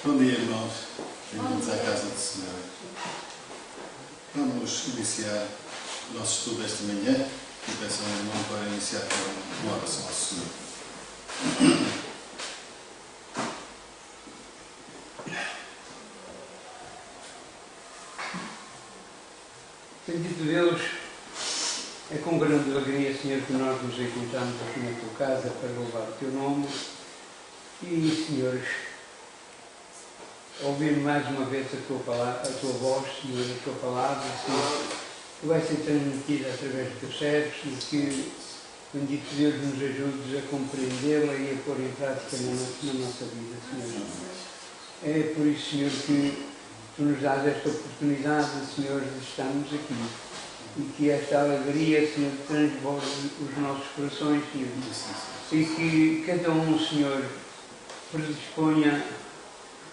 Bom dia, irmãos. Bem-vindos à casa do Senhor. Vamos iniciar o nosso estudo desta manhã. E peço ao irmão para iniciar com uma oração ao Senhor. Bendito Deus, é com grande alegria, Senhor, que nós nos encontramos aqui na tua casa para louvar o teu nome. E, Senhores, ouvir mais uma vez a tua voz, Senhor, a tua palavra, Senhor, que vai ser transmitida através dos teus servos e que, bendito Deus, nos ajudes a compreendê-la e a pôr em prática na nossa vida, Senhor. É por isso, Senhor, que tu nos dás esta oportunidade, Senhor, de estarmos aqui e que esta alegria, Senhor, transborde os nossos corações, Senhor, e que cada um, Senhor, predisponha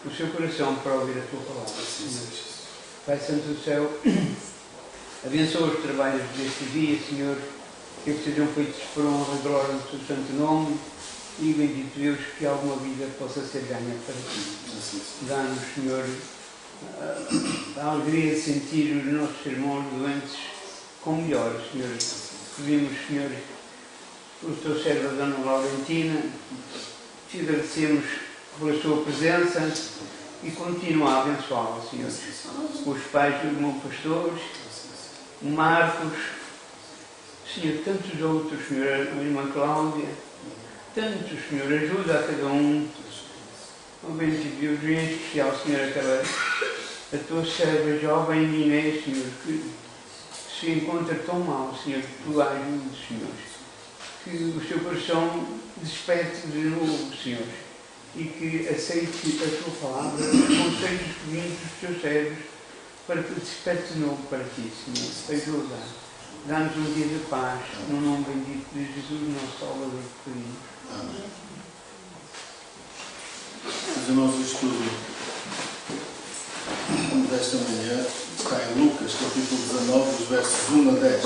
o seu coração para ouvir a tua palavra, Senhor. Pai Santo do Céu, abençoa os trabalhos deste dia, Senhor, que sejam feitos por honra e glória do teu santo nome e, bendito Deus, que alguma vida possa ser ganha para ti. Dá-nos, Senhor, a alegria de sentir os nossos irmãos doentes com melhores, Senhor. Pedimos, Senhor, o teu servo, a Dona Laurentina, te agradecemos pela sua presença e continua a abençoá-la, Senhor. Os pais do irmão pastor, Marcos, Senhor, tantos outros, Senhor, a irmã Cláudia, tantos, Senhor, ajuda a cada um. Oh, bendito Deus, em especial, Senhor, a tua serva jovem Inês, Senhor, que se encontra tão mal, Senhor, que tu a ajudes, Senhor. Que o seu coração desperte de novo, Senhor, e que aceite a tua palavra, os conselhos vindos dos teus servos, para que desperte de novo para ti, Senhor. Ajuda. Dá-nos um dia de paz, no nome bendito de Jesus, nosso Salvador, que pedimos. Amém. Meus irmãos, o estudo desta manhã está em Lucas, capítulo 19, dos versos 1 a 10.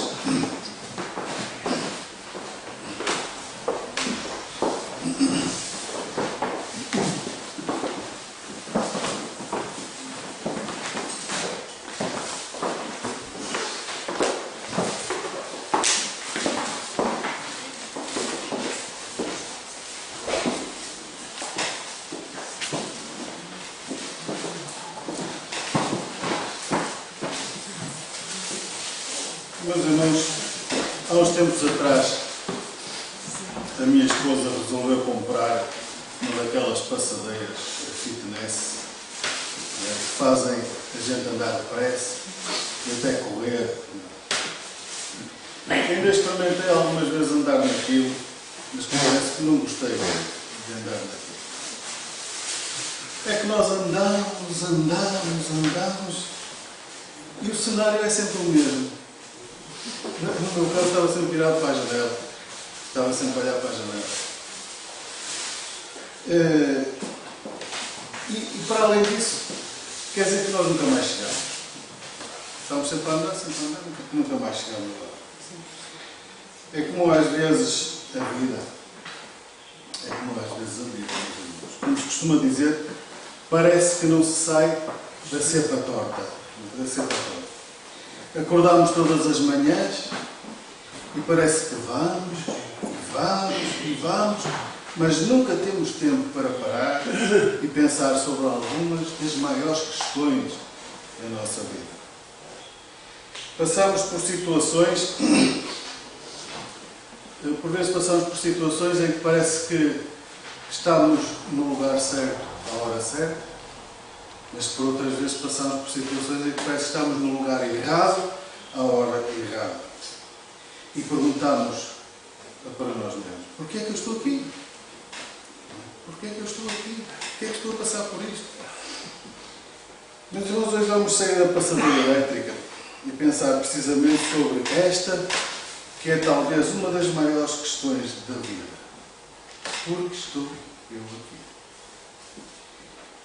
Meus irmãos, há uns tempos atrás, a minha esposa resolveu comprar uma daquelas passadeiras fitness que fazem a gente andar depressa e até correr. Ainda experimentei algumas vezes andar naquilo, mas parece que não gostei de andar naquilo. É que nós andamos e o cenário é sempre o mesmo. No meu caso estava sempre virado para a janela. Estava sempre a olhar para a janela. E para além disso, quer dizer que nós nunca mais chegamos. Estamos sempre a andar, nunca mais chegamos lá. É como às vezes a vida. Como se costuma dizer, parece que não se sai da cepa torta. Acordamos todas as manhãs e parece que vamos, mas nunca temos tempo para parar e pensar sobre algumas das maiores questões da nossa vida. Por vezes passamos por situações em que parece que estamos no lugar certo, à hora certa, mas por outras vezes passamos por situações em que parece que estamos no lugar errado, à hora errada. E perguntamos para nós mesmos: porquê é que eu estou aqui? Porquê é que eu estou aqui? Porquê é que estou a passar por isto? Meus irmãos, hoje vamos sair da passadeira elétrica e pensar precisamente sobre esta, que é talvez uma das maiores questões da vida. Por que estou eu aqui?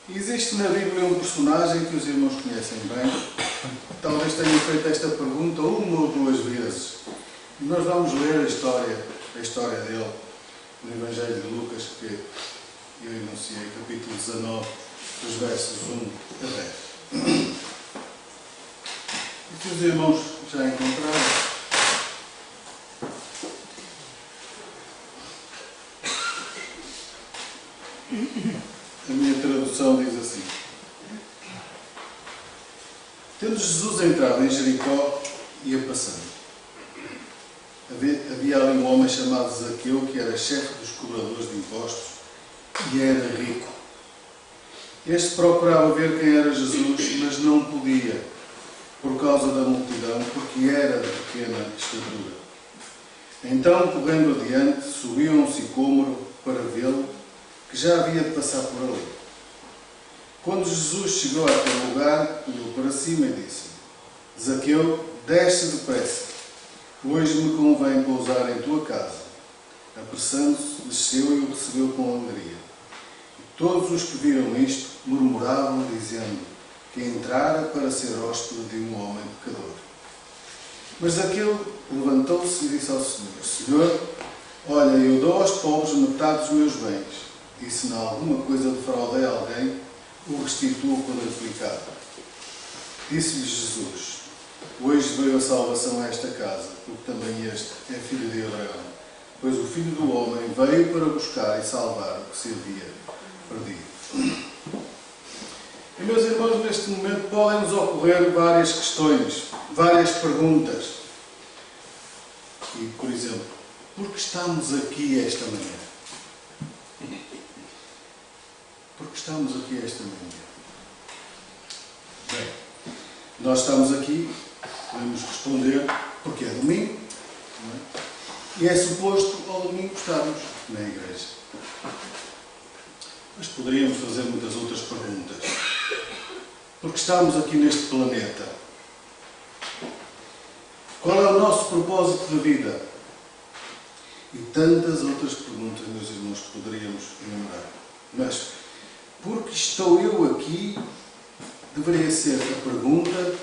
Existe na Bíblia um personagem que os irmãos conhecem bem, talvez tenham feito esta pergunta uma ou duas vezes. E nós vamos ler a história dele no Evangelho de Lucas, que eu enunciei, capítulo 19, dos versos 1 a 10. E que os irmãos já encontraram, a minha tradução diz assim: tendo Jesus entrado em Jericó, ia passando. Havia ali um homem chamado Zaqueu, que era chefe dos cobradores de impostos e era rico. Este procurava ver quem era Jesus, mas não podia, por causa da multidão, porque era de pequena estatura. Então, correndo adiante, subiu a um sicômoro para vê-lo, que já havia de passar por ali. Quando Jesus chegou àquele lugar, olhou para cima e disse: Zaqueu, desce depressa, hoje me convém pousar em tua casa. Apressando-se, desceu e o recebeu com alegria. E todos os que viram isto murmuravam, dizendo que entrara para ser hóspede de um homem pecador. Mas Zaqueu levantou-se e disse ao Senhor: Senhor, olha, eu dou aos pobres metade dos meus bens, e se em alguma coisa defraudei alguém, o restituo quadruplicado. Disse-lhe Jesus: hoje veio a salvação a esta casa, porque também este é filho de Abraão, pois o Filho do Homem veio para buscar e salvar o que se havia perdido. E, meus irmãos, neste momento podem-nos ocorrer várias questões, várias perguntas. E, por exemplo, por que estamos aqui esta manhã? Por que estamos aqui esta manhã? Bem, nós estamos aqui, podemos responder, porque é domingo, não é? E é suposto ao domingo estarmos na igreja. Mas poderíamos fazer muitas outras perguntas. Por que estamos aqui neste planeta? Qual é o nosso propósito de vida? E tantas outras perguntas, meus irmãos, que poderíamos enumerar. Mas, por que estou eu aqui? Deveria ser a pergunta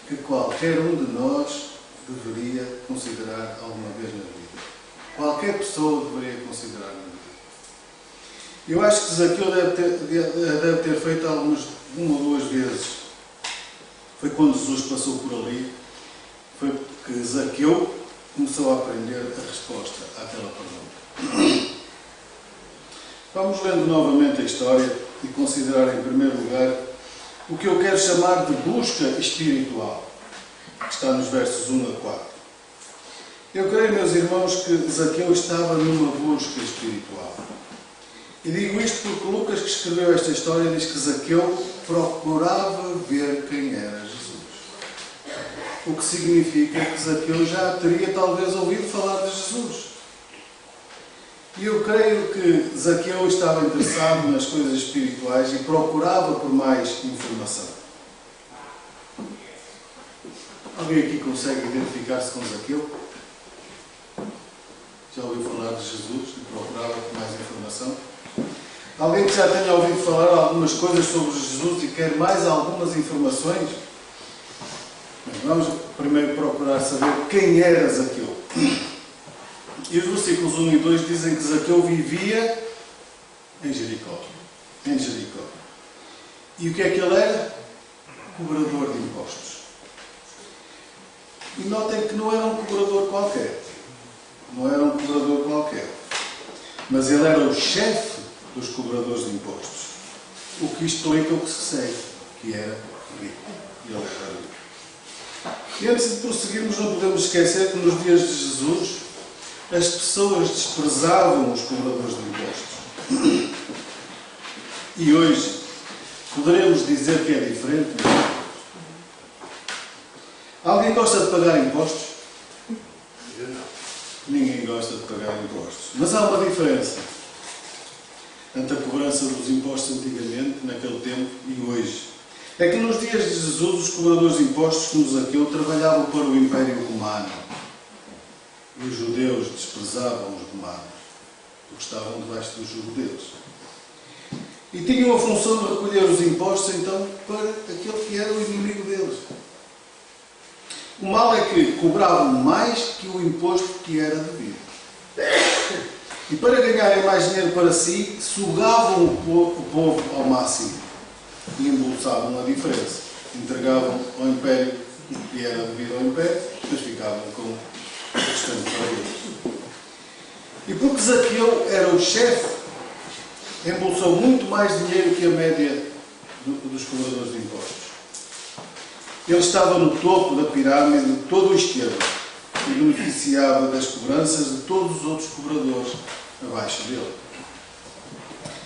que qualquer um de nós deveria considerar alguma vez na vida. Qualquer pessoa deveria considerar na vida. Eu acho que Zaqueu deve ter feito uma ou duas vezes. Foi quando Jesus passou por ali, foi que Zaqueu começou a aprender a resposta àquela pergunta. Vamos lendo novamente a história e considerar em primeiro lugar o que eu quero chamar de busca espiritual, que está nos versos 1 a 4. Eu creio, meus irmãos, que Zaqueu estava numa busca espiritual. E digo isto porque Lucas, que escreveu esta história, diz que Zaqueu procurava ver quem era Jesus. O que significa que Zaqueu já teria talvez ouvido falar de Jesus. E eu creio que Zaqueu estava interessado nas coisas espirituais e procurava por mais informação. Alguém aqui consegue identificar-se com Zaqueu? Já ouviu falar de Jesus e procurava por mais informação? Alguém que já tenha ouvido falar algumas coisas sobre Jesus e quer mais algumas informações? Vamos primeiro procurar saber quem era Zaqueu. E os versículos 1 e 2 dizem que Zaqueu vivia em Jericó. Em Jericó. E o que é que ele era? Cobrador de impostos. E notem que não era um cobrador qualquer. Não era um cobrador qualquer. Mas ele era o chefe dos cobradores de impostos. O que explica o que se segue, que era rico. Ele era rico. E antes de prosseguirmos, não podemos esquecer que nos dias de Jesus as pessoas desprezavam os cobradores de impostos. E hoje poderemos dizer que é diferente. Alguém gosta de pagar impostos? Eu não. Ninguém gosta de pagar impostos. Mas há uma diferença entre a cobrança dos impostos antigamente, naquele tempo, e hoje. É que nos dias de Jesus os cobradores de impostos, como Zaqueu, trabalhavam para o Império Romano. E os judeus desprezavam os romanos, porque estavam debaixo do jugo deles. E tinham a função de recolher os impostos, então, para aquele que era o inimigo deles. O mal é que cobravam mais que o imposto que era devido. E para ganharem mais dinheiro para si, sugavam o povo ao máximo. e embolsavam a diferença. Entregavam ao Império o que era devido ao Império, depois ficavam com o restante para eles. E porque Zaqueu era o chefe, embolsou muito mais dinheiro que a média dos cobradores de impostos. Ele estava no topo da pirâmide de todo o esquerdo e beneficiava das cobranças de todos os outros cobradores abaixo dele.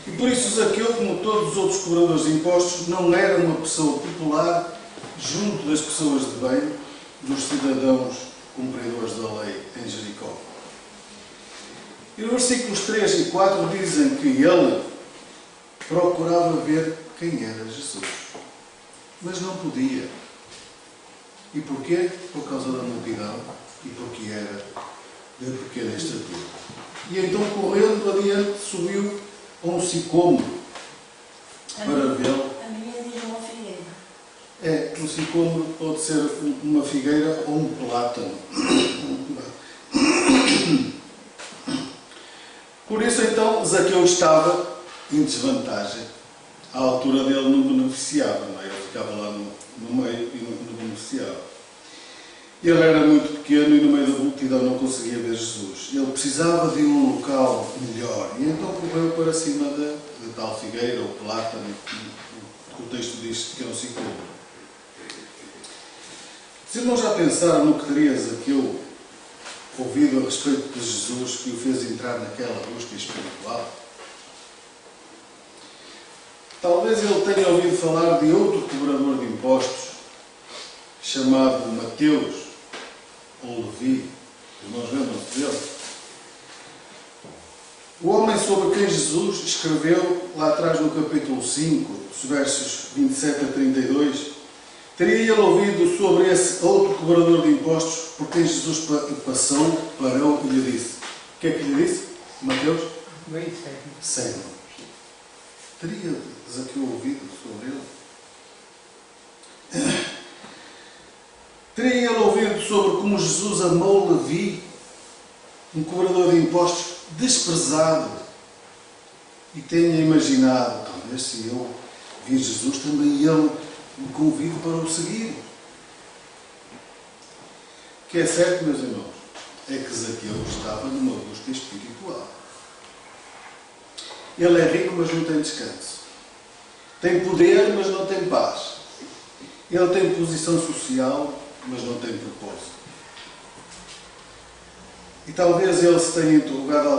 E por isso Zaqueu, como todos os outros cobradores de impostos, não era uma pessoa popular junto das pessoas de bem, dos cidadãos cumpridores da lei em Jericó. E nos versículos 3 e 4 dizem que ele procurava ver quem era Jesus, mas não podia. E porquê? Por causa da multidão e porque era de pequena estatura. E então, correndo adiante, subiu a um sicômoro para vê-lo. A minha diz uma figueira. É, um sicômoro pode ser uma figueira ou um plátano. Por isso, então, Zaqueu estava em desvantagem. A altura dele não beneficiava, não é? Ele ficava lá no meio e não beneficiava. Ele era muito pequeno e no meio da multidão não conseguia ver Jesus. Ele precisava de um local melhor e então correu para cima de tal figueira ou plátano. O texto diz que é um sicômoro. Os irmãos já pensaram no que teria Zaqueu ouvido a respeito de Jesus que o fez entrar naquela busca espiritual? Talvez ele tenha ouvido falar de outro cobrador de impostos, chamado Mateus ou Levi. Os irmãos lembram-se dele? O homem sobre quem Jesus escreveu, lá atrás no capítulo 5, dos versos 27 a 32, teria ele ouvido sobre esse outro cobrador de impostos por quem Jesus passou, parou e lhe disse. O que é que lhe disse? Mateus? Bem, Segue-me. Teria Zaqueu ouvido sobre ele? Teria ele ouvido sobre como Jesus amou Levi, um cobrador de impostos desprezado, e tenha imaginado, talvez se eu vir Jesus, também ele me convido para o seguir. O que é certo, meus irmãos, é que Zaqueu estava numa busca espiritual. Ele é rico, mas não tem descanso. Tem poder, mas não tem paz. Ele tem posição social, mas não tem propósito. E talvez ele se tenha interrogado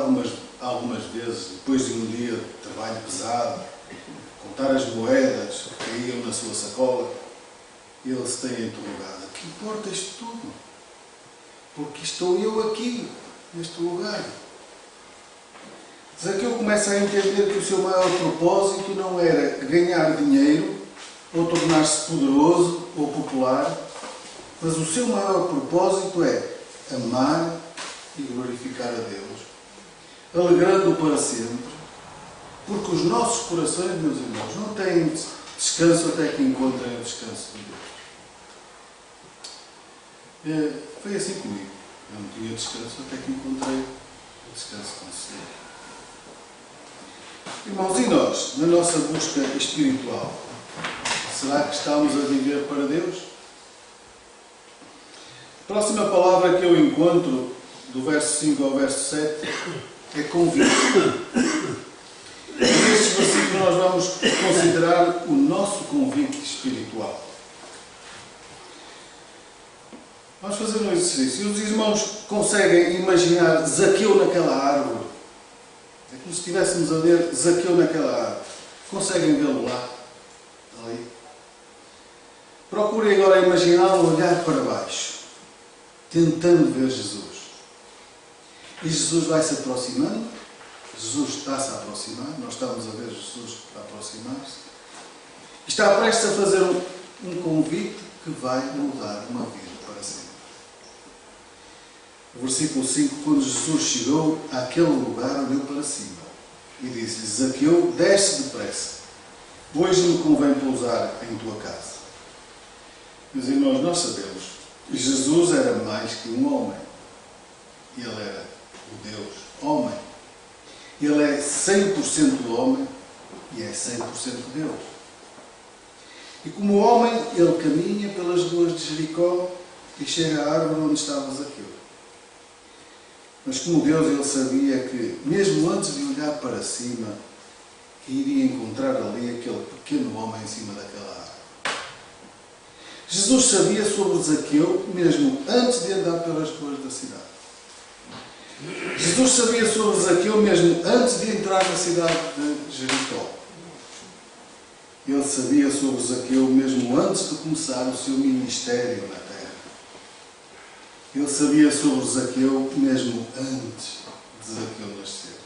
algumas vezes, depois de um dia de trabalho pesado, contar as moedas que caíam na sua sacola, ele se tenha interrogado: que importa isto tudo? Porque estou eu aqui, neste lugar. Zaqueu começa a entender que o seu maior propósito não era ganhar dinheiro, ou tornar-se poderoso ou popular, mas o seu maior propósito é amar e glorificar a Deus, alegrando-o para sempre, porque os nossos corações, meus irmãos, não têm descanso até que encontrem o descanso de Deus. Foi assim comigo. Eu não tinha descanso até que encontrei o descanso com o Senhor. Irmãos, e nós, na nossa busca espiritual, será que estamos a viver para Deus? A próxima palavra que eu encontro, do verso 5 ao verso 7, é convite. Nestes versículos nós vamos considerar o nosso convite espiritual. Vamos fazer um exercício. Os irmãos conseguem imaginar Zaqueu naquela árvore? É como se estivéssemos a ver Zaqueu naquela árvore. Conseguem vê-lo lá? Ali? Procurem agora imaginá-lo olhar para baixo, tentando ver Jesus. E Jesus vai se aproximando. Jesus está-se a aproximar. Nós estamos a ver Jesus a aproximar-se. Está prestes a fazer um convite que vai mudar uma vida para sempre. O versículo 5, quando Jesus chegou àquele lugar, olhou para cima e disse-lhe: Zaqueu, desce depressa, hoje me convém pousar em tua casa. Meus irmãos, nós sabemos que Jesus era mais que um homem. Ele era o Deus homem. Ele é 100% homem e é 100% Deus. E como homem, ele caminha pelas ruas de Jericó e chega à árvore onde estava Zaqueu. Mas como Deus, ele sabia que, mesmo antes de olhar para cima, iria encontrar ali aquele pequeno homem em cima daquela árvore. Jesus sabia sobre Zaqueu mesmo antes de andar pelas ruas da cidade. Jesus sabia sobre Zaqueu mesmo antes de entrar na cidade de Jericó. Ele sabia sobre Zaqueu mesmo antes de começar o seu ministério na terra. Ele sabia sobre Zaqueu mesmo antes de Zaqueu nascer.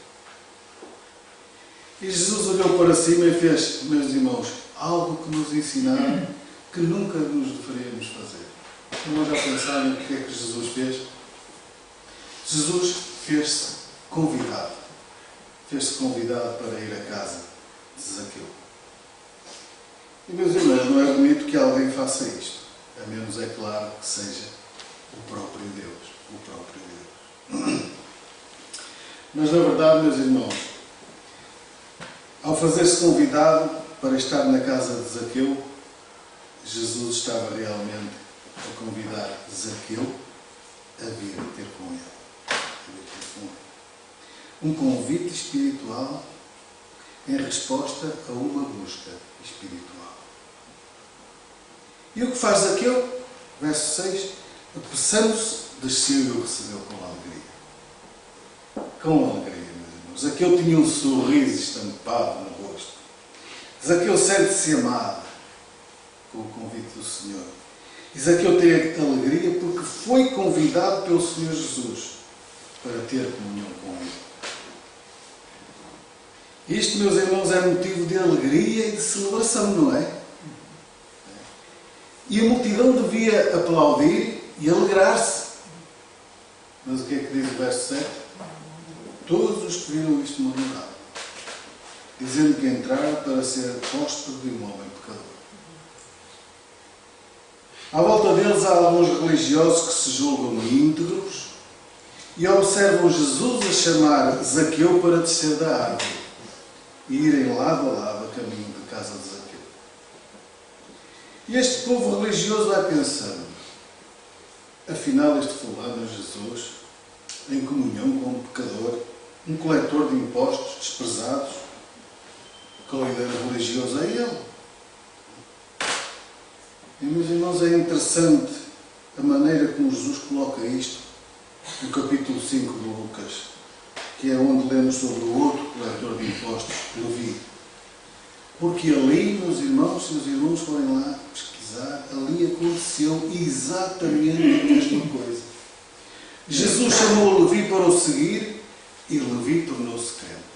E Jesus olhou para cima e fez, meus irmãos, algo que nos ensinaram que nunca nos deveríamos fazer. Não já pensaram o que é que Jesus fez? Jesus fez-se convidado. Fez-se convidado para ir à casa de Zaqueu. E, meus irmãos, não é bonito que alguém faça isto. A menos, é claro, que seja o próprio Deus. O próprio Deus. Mas, na verdade, meus irmãos, ao fazer-se convidado para estar na casa de Zaqueu, Jesus estava realmente a convidar Zaqueu a vir ter com ele. Um convite espiritual em resposta a uma busca espiritual. E o que faz Zaqueu? Verso 6. Apressando-se, desceu e o recebeu com alegria. Com alegria, meus irmãos. Zaqueu tinha um sorriso estampado no rosto. Zaqueu sente-se amado com o convite do Senhor. E Zaqueu tem alegria porque foi convidado pelo Senhor Jesus para ter comunhão com Ele. Isto, meus irmãos, é motivo de alegria e de celebração, não é? E a multidão devia aplaudir e alegrar-se. Mas o que é que diz o verso 7? Todos os que viram isto murmuraram, dizendo que entraram para ser hóspede de um homem pecador. À volta deles há alguns religiosos que se julgam íntegros e observam Jesus a chamar Zaqueu para descer da árvore e irem lado a lado a caminho da casa de Zaqueu. E este povo religioso vai pensando, afinal este fulano é Jesus, em comunhão com um pecador, um coletor de impostos desprezados, que líder religioso é ele. E, meus irmãos, é interessante a maneira como Jesus coloca isto no capítulo 5 de Lucas, que é onde lemos sobre o outro coletor de impostos, Levi. Porque ali, meus irmãos, se os irmãos forem lá pesquisar, ali aconteceu exatamente a mesma coisa. Jesus chamou Levi para o seguir e Levi tornou-se crente.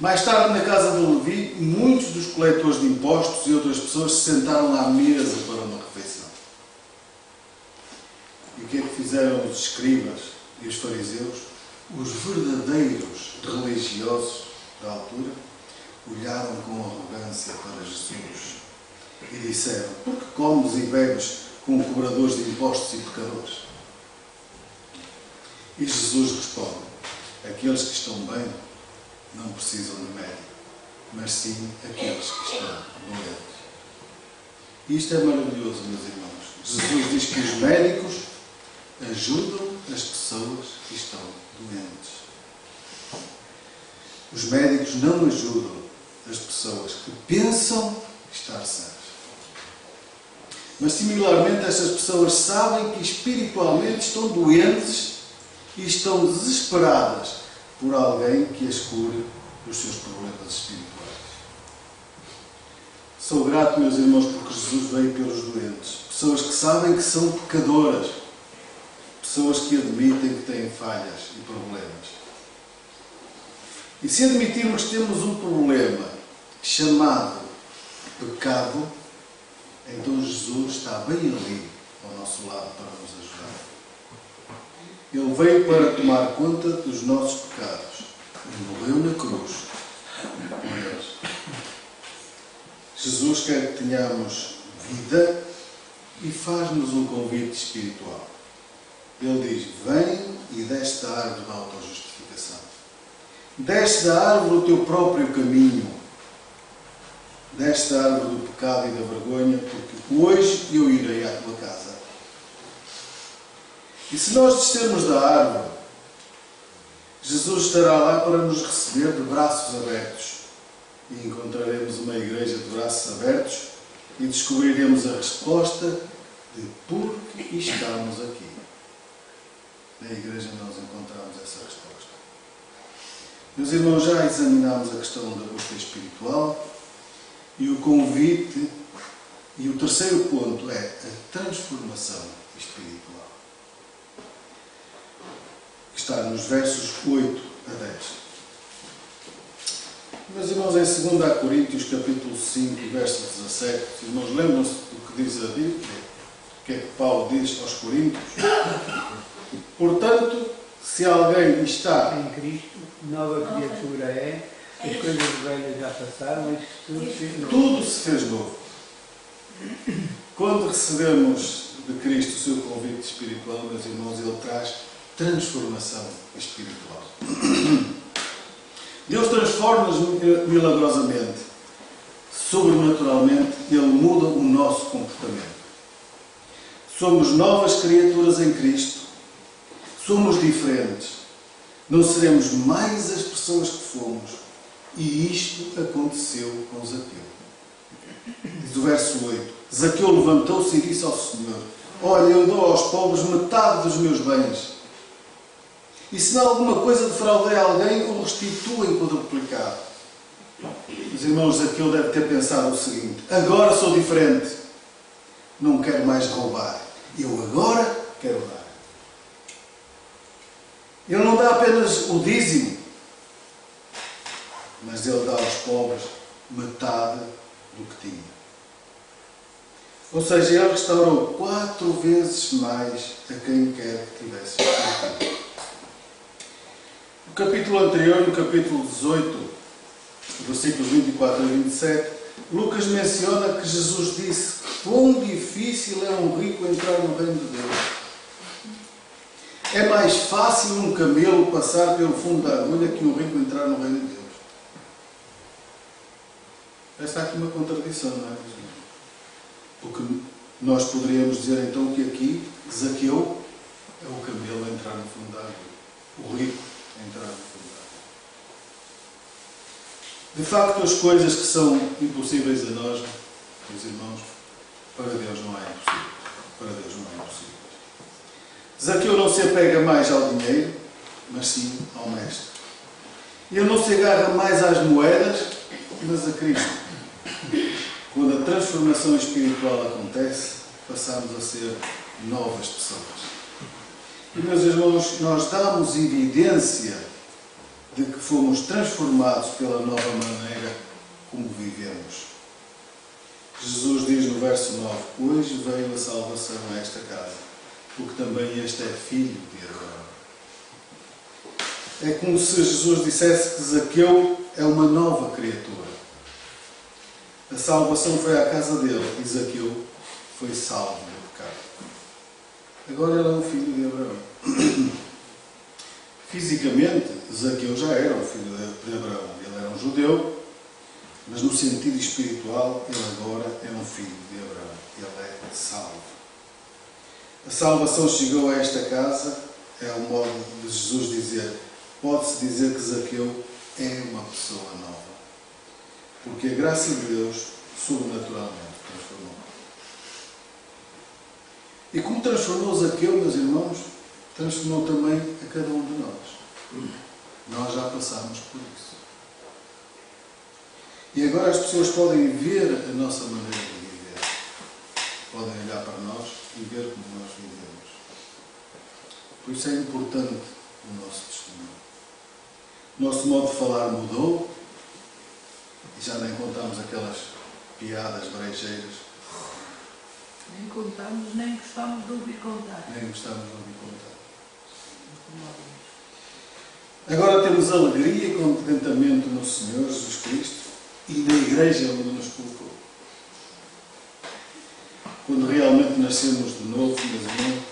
Mais tarde, na casa de Levi, muitos dos coletores de impostos e outras pessoas se sentaram à mesa para uma refeição. E o que é que fizeram os escribas e os fariseus? Os verdadeiros religiosos da altura olharam com arrogância para Jesus e disseram: por que comes e bebes com cobradores de impostos e pecadores? E Jesus responde: aqueles que estão bem não precisam de médico, mas sim aqueles que estão doentes. E isto é maravilhoso, meus irmãos. Jesus diz que os médicos ajudam as pessoas que estão doentes. Os médicos não ajudam as pessoas que pensam estar sãs. Mas, similarmente, estas pessoas sabem que espiritualmente estão doentes e estão desesperadas por alguém que as cure dos seus problemas espirituais. Sou grato, meus irmãos, porque Jesus veio pelos doentes. Pessoas que sabem que são pecadoras. Pessoas que admitem que têm falhas e problemas. E se admitirmos que temos um problema chamado pecado, então Jesus está bem ali ao nosso lado para nos ajudar. Ele veio para tomar conta dos nossos pecados e morreu na cruz por eles. Jesus quer que tenhamos vida e faz-nos um convite espiritual. Ele diz: vem e desce da árvore da autojustificação. Desce da árvore o teu próprio caminho. desta árvore do pecado e da vergonha, porque hoje eu irei à tua casa. E se nós descermos da árvore, Jesus estará lá para nos receber de braços abertos. E encontraremos uma igreja de braços abertos e descobriremos a resposta de por que estamos aqui. Na igreja nós encontramos essa resposta. Meus irmãos, já examinámos a questão da busca espiritual e o convite, e o terceiro ponto é a transformação espiritual, que está nos versos 8 a 10. Meus irmãos, em 2 Coríntios, capítulo 5, verso 17, os irmãos lembram-se do que diz a Bíblia? O que é que Paulo diz aos Coríntios? Portanto, se alguém está em Cristo, nova criatura é, as coisas velhas já passaram, mas tudo se fez novo. Tudo se fez novo. Quando recebemos de Cristo o seu convite espiritual, meus irmãos, ele traz transformação espiritual. Deus transforma-nos milagrosamente, sobrenaturalmente, ele muda o nosso comportamento. Somos novas criaturas em Cristo, somos diferentes, não seremos mais as pessoas que fomos, e isto aconteceu com Zaqueu. Diz o verso 8: Zaqueu levantou-se e disse ao Senhor: olha, eu dou aos pobres metade dos meus bens. E se não alguma coisa defraudei a alguém, o restituo em quadruplicado. Os irmãos, Zaqueu deve ter pensado o seguinte: agora sou diferente. Não quero mais roubar. Eu agora quero dar. Ele não dá apenas o dízimo, mas ele dá aos pobres metade do que tinha. Ou seja, ele restaurou 4 vezes mais a quem quer que tivesse perdido. No capítulo anterior, no capítulo 18, versículos 24 a 27, Lucas menciona que Jesus disse: quão difícil é um rico entrar no reino de Deus. É mais fácil um camelo passar pelo fundo da agulha que um rico entrar no reino de Deus. Esta aqui uma contradição, não é? Porque nós poderíamos dizer então que aqui Zaqueu é o camelo a entrar no fundo da agulha, o rico a entrar no fundo da agulha. De facto, as coisas que são impossíveis a nós, meus irmãos, para Deus não é impossível. Para Deus não é impossível. Zaqueu não se apega mais ao dinheiro, mas sim ao Mestre. Ele não se agarra mais às moedas, mas a Cristo. Quando a transformação espiritual acontece, passamos a ser novas pessoas. E, meus irmãos, nós damos evidência de que fomos transformados pela nova maneira como vivemos. Jesus diz no verso 9: hoje veio a salvação a esta casa, porque também este é filho de Abraão. É como se Jesus dissesse que Zaqueu é uma nova criatura. A salvação foi à casa dele e Zaqueu foi salvo do pecado. Agora ele é um filho de Abraão. Fisicamente, Zaqueu já era um filho de Abraão. Ele era um judeu, mas no sentido espiritual, ele agora é um filho de Abraão. Ele é salvo. A salvação chegou a esta casa, é o modo de Jesus dizer, pode-se dizer que Zaqueu é uma pessoa nova. Porque a graça de Deus, sobrenaturalmente, transformou. E como transformou Zaqueu, meus irmãos, transformou também a cada um de nós. Nós já passamos por isso. E agora as pessoas podem ver a nossa maneira de viver. Podem olhar para nós e ver como nós vivemos. Por isso é importante o nosso testemunho. O nosso modo de falar mudou. E já nem contamos aquelas piadas brejeiras. Nem contamos, nem gostamos de ouvir contar. Nem gostamos de ouvir contar. Agora temos alegria e contentamento no Senhor Jesus Cristo e na Igreja onde nos colocou. Quando realmente nascemos de novo, meus irmãos,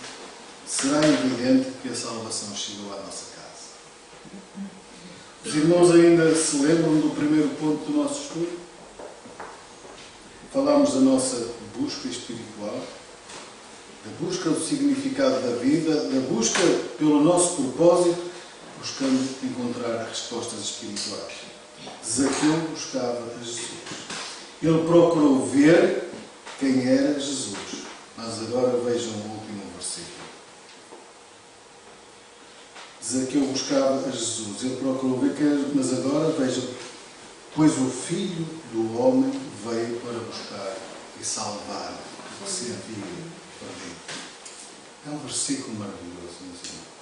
será evidente que a salvação chegou à nossa casa. Os irmãos ainda se lembram do primeiro ponto do nosso estudo? falámos da nossa busca espiritual, da busca do significado da vida, da busca pelo nosso propósito, buscando encontrar respostas espirituais. Zaqueu buscava a Jesus. Ele procurou ver quem era Jesus. Mas agora vejam o último versículo. Zaqueu buscava a Jesus. Ele procurou ver quem era, mas agora vejam, pois o Filho do Homem veio para buscar e salvar o que se havia perdido. É um versículo maravilhoso, meus irmãos.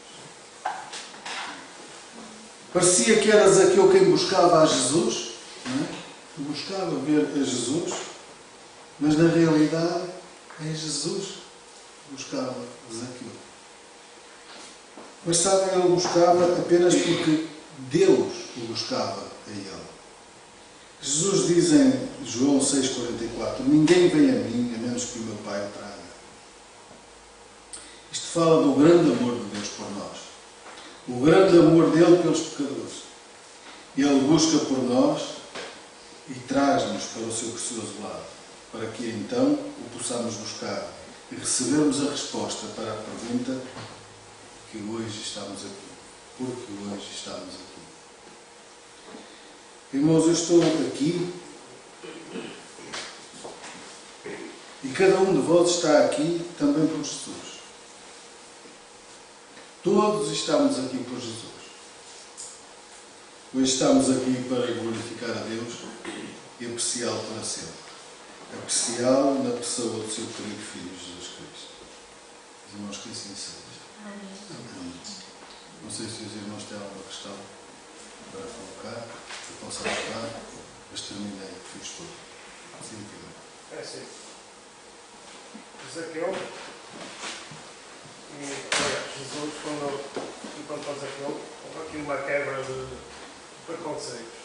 Parecia que era Zaqueu quem buscava a Jesus, não é? Buscava ver a Jesus, mas na realidade é Jesus que buscava Zaqueu. Mas sabem, ele buscava apenas porque Deus o buscava a ele. Jesus diz em João 6,44: ninguém vem a mim a menos que o meu Pai o traga. Isto fala do grande amor de Deus por nós. O grande amor dele pelos pecadores. Ele busca por nós e traz-nos para o seu precioso lado, para que então o possamos buscar e recebermos a resposta para a pergunta que hoje estamos aqui. Porque hoje estamos aqui. Irmãos, eu estou aqui e cada um de vós está aqui também por Jesus. Todos estamos aqui por Jesus. Hoje estamos aqui para glorificar a Deus e apreciá-lo para sempre. Apreciá-lo na pessoa do seu querido Filho Jesus Cristo. Os irmãos, que assim seja. Amém. Não sei se os irmãos têm alguma questão para colocar, eu posso ajudar, mas terminei, fiz tudo. Sim, filho. É assim. Zaqueu, e Jesus, enquanto Zaqueu, houve aqui uma quebra de preconceitos.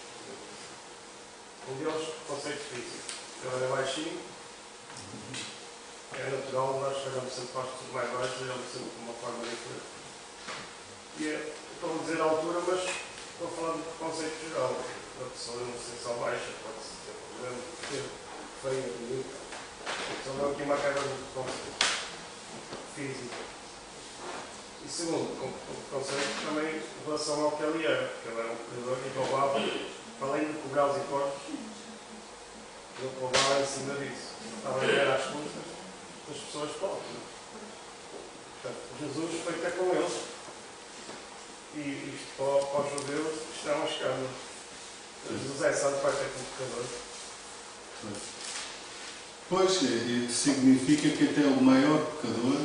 Um deles, preconceito físico. Ele era baixinho, é natural, nós chegamos sempre para os mais baixos, chegamos sempre de uma forma diferente. E estou a dizer a altura, mas estou a falar de preconceito geral. A pessoa não ser só baixa, pode ser problema, ter feia, bonita. Então há aqui uma quebra de preconceito físico. E segundo, com preconceito também em relação ao que ele era, porque ele era um pecador e roubava, além de cobrar os impostos, ele roubava em cima disso. Estava a ganhar às custas das pessoas pobres. Portanto, Jesus foi até com eles. E isto para os judeus, isto é um escândalo. Jesus é santo, vai ter como pecador. Pois, significa que até o maior pecador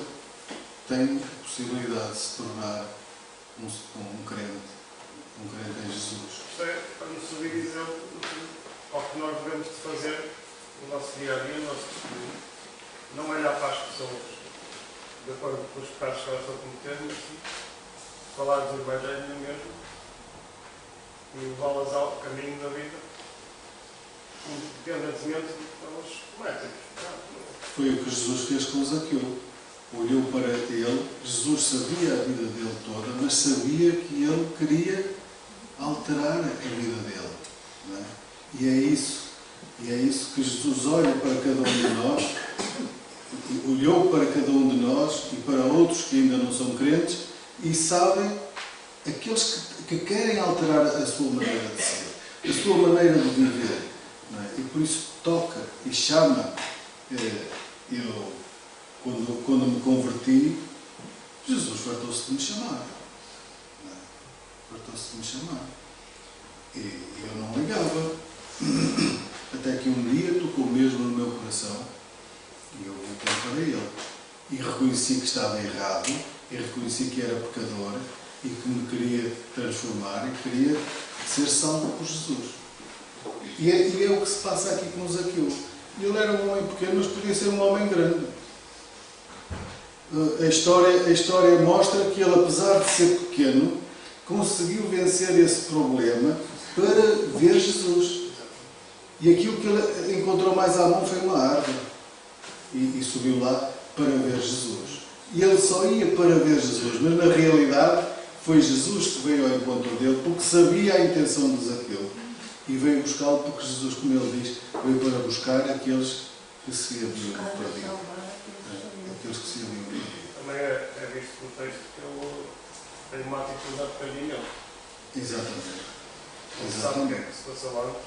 tem a possibilidade de se tornar um crente em Jesus. Isto é para nos subir e dizer ao que nós devemos de fazer no nosso dia a dia, no nosso testemunho. Não olhar para as pessoas de acordo com os pecados que elas estão cometendo, mas sim falar do Evangelho mesmo e levá-las ao caminho da vida, independentemente do que elas cometem. Foi o que Jesus fez com Zaqueu. Olhou para ele, Jesus sabia a vida dele toda, mas sabia que ele queria alterar a vida dele. Não é? E é isso que Jesus olha para cada um de nós, olhou para cada um de nós e para outros que ainda não são crentes e sabem aqueles que querem alterar a sua maneira de ser, a sua maneira de viver. Não é? E por isso toca e chama. Eu, quando me converti, Jesus fartou-se de me chamar. Não é? Fartou-se de me chamar. E eu não ligava. Até que um dia tocou mesmo no meu coração e eu voltei para ele. E reconheci que estava errado, e reconheci que era pecador e que me queria transformar e queria ser salvo por Jesus. E é o que se passa aqui com Zaqueu. Ele era um homem pequeno, mas podia ser um homem grande. A história mostra que ele, apesar de ser pequeno, conseguiu vencer esse problema para ver Jesus. E aquilo que ele encontrou mais à mão foi uma árvore. E subiu lá para ver Jesus. E ele só ia para ver Jesus, mas na realidade foi Jesus que veio ao encontro dele, porque sabia a intenção de Zaqueu. E veio buscá-lo porque Jesus, como ele diz, veio para buscar aqueles que se haviam Buscar perdido. salvar Aqueles que se haviam perdido. Também é visto no texto que ele tem uma atitude de arrependimento. Exatamente. Ele sabe o que é que se passou antes,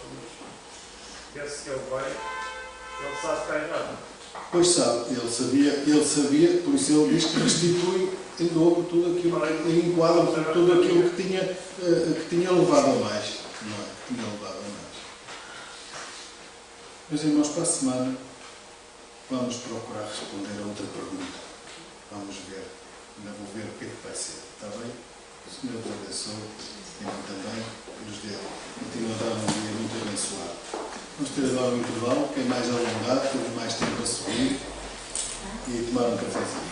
mas esse que ele vai, ele sabe que está errado. Pois sabe, ele sabia, por isso ele diz que restitui em dobro tudo aquilo, em enquadro tudo aquilo que tinha levado a mais. Não é? Que tinha levado a mais. Meus irmãos, para a semana vamos procurar responder a outra pergunta. Vamos ver. Ainda vou ver o que é que vai ser. Está bem? O Senhor te abençoe e nós também nos dê. Continua a dar um dia muito abençoado. Vamos ter agora um intervalo, quem mais alongado, temos mais tempo a subir e tomar um cafezinho.